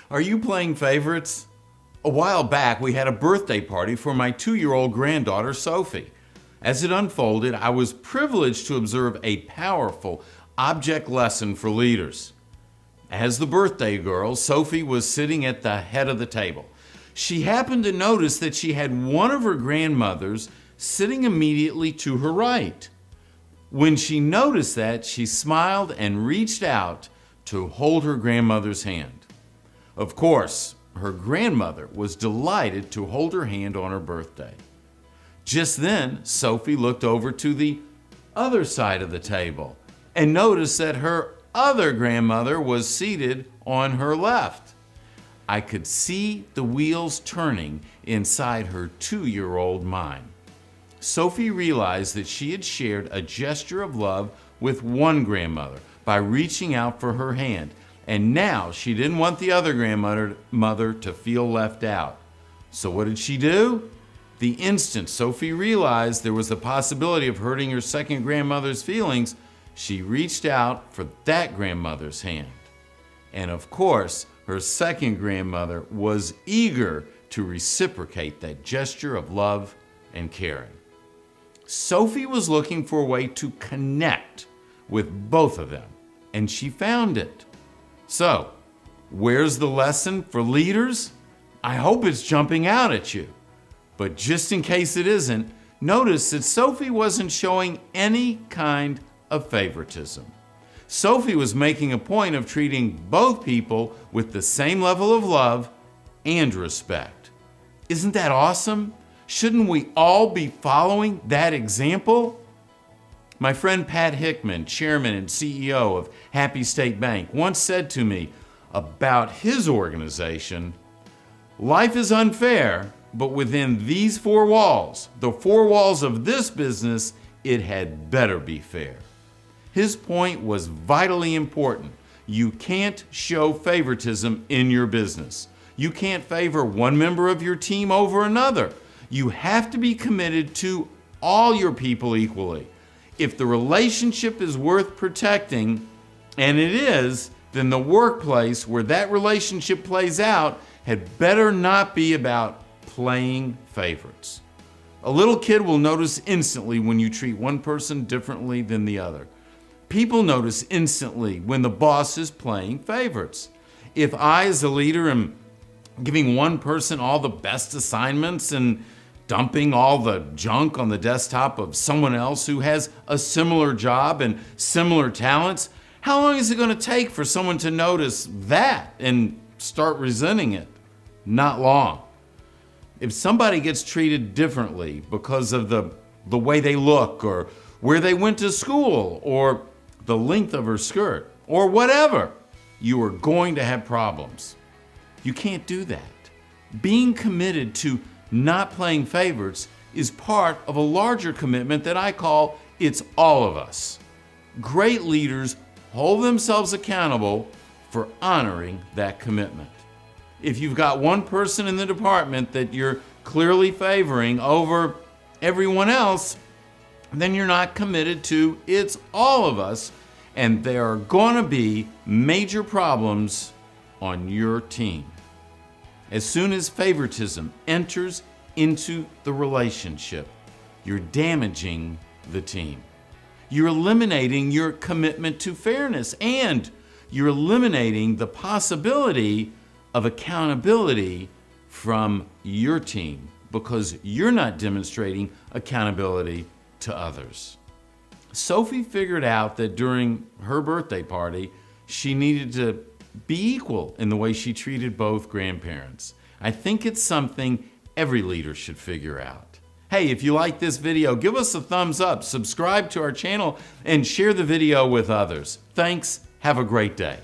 Are you playing favorites? A while back, we had a birthday party for my 2-year-old granddaughter, Sophie. As it unfolded, I was privileged to observe a powerful object lesson for leaders. As the birthday girl, Sophie was sitting at the head of the table. She happened to notice that she had one of her grandmothers sitting immediately to her right. When she noticed that, she smiled and reached out to hold her grandmother's hand. Of course, her grandmother was delighted to hold her hand on her birthday. Just then, Sophie looked over to the other side of the table and noticed that her other grandmother was seated on her left. I could see the wheels turning inside her 2-year-old mind. Sophie realized that she had shared a gesture of love with one grandmother by reaching out for her hand, and now she didn't want the other grandmother to feel left out. So what did she do? The instant Sophie realized there was the possibility of hurting her second grandmother's feelings, she reached out for that grandmother's hand. And of course, her second grandmother was eager to reciprocate that gesture of love and caring. Sophie was looking for a way to connect with both of them, and she found it. So, where's the lesson for leaders? I hope it's jumping out at you. But just in case it isn't, notice that Sophie wasn't showing any kind of favoritism. Sophie was making a point of treating both people with the same level of love and respect. Isn't that awesome? Shouldn't we all be following that example? My friend Pat Hickman, chairman and CEO of Happy State Bank, once said to me about his organization, "Life is unfair, but within these 4 walls, the 4 walls of this business, it had better be fair." His point was vitally important. You can't show favoritism in your business. You can't favor one member of your team over another. You have to be committed to all your people equally. If the relationship is worth protecting, and it is, then the workplace where that relationship plays out had better not be about playing favorites. A little kid will notice instantly when you treat one person differently than the other. People notice instantly when the boss is playing favorites. If I, as a leader, am giving one person all the best assignments and dumping all the junk on the desktop of someone else who has a similar job and similar talents, how long is it going to take for someone to notice that and start resenting it? Not long. If somebody gets treated differently because of the way they look or where they went to school or the length of her skirt or whatever, you are going to have problems. You can't do that. Being committed to not playing favorites is part of a larger commitment that I call It's All of Us. Great leaders hold themselves accountable for honoring that commitment. If you've got one person in the department that you're clearly favoring over everyone else, then you're not committed to It's All of Us, and there are going to be major problems on your team. As soon as favoritism enters into the relationship, you're damaging the team. You're eliminating your commitment to fairness, and you're eliminating the possibility of accountability from your team because you're not demonstrating accountability to others. Sophie figured out that during her birthday party, she needed to be equal in the way she treated both grandparents. I think it's something every leader should figure out. Hey, if you like this video, give us a thumbs up, subscribe to our channel, and share the video with others. Thanks. Have a great day.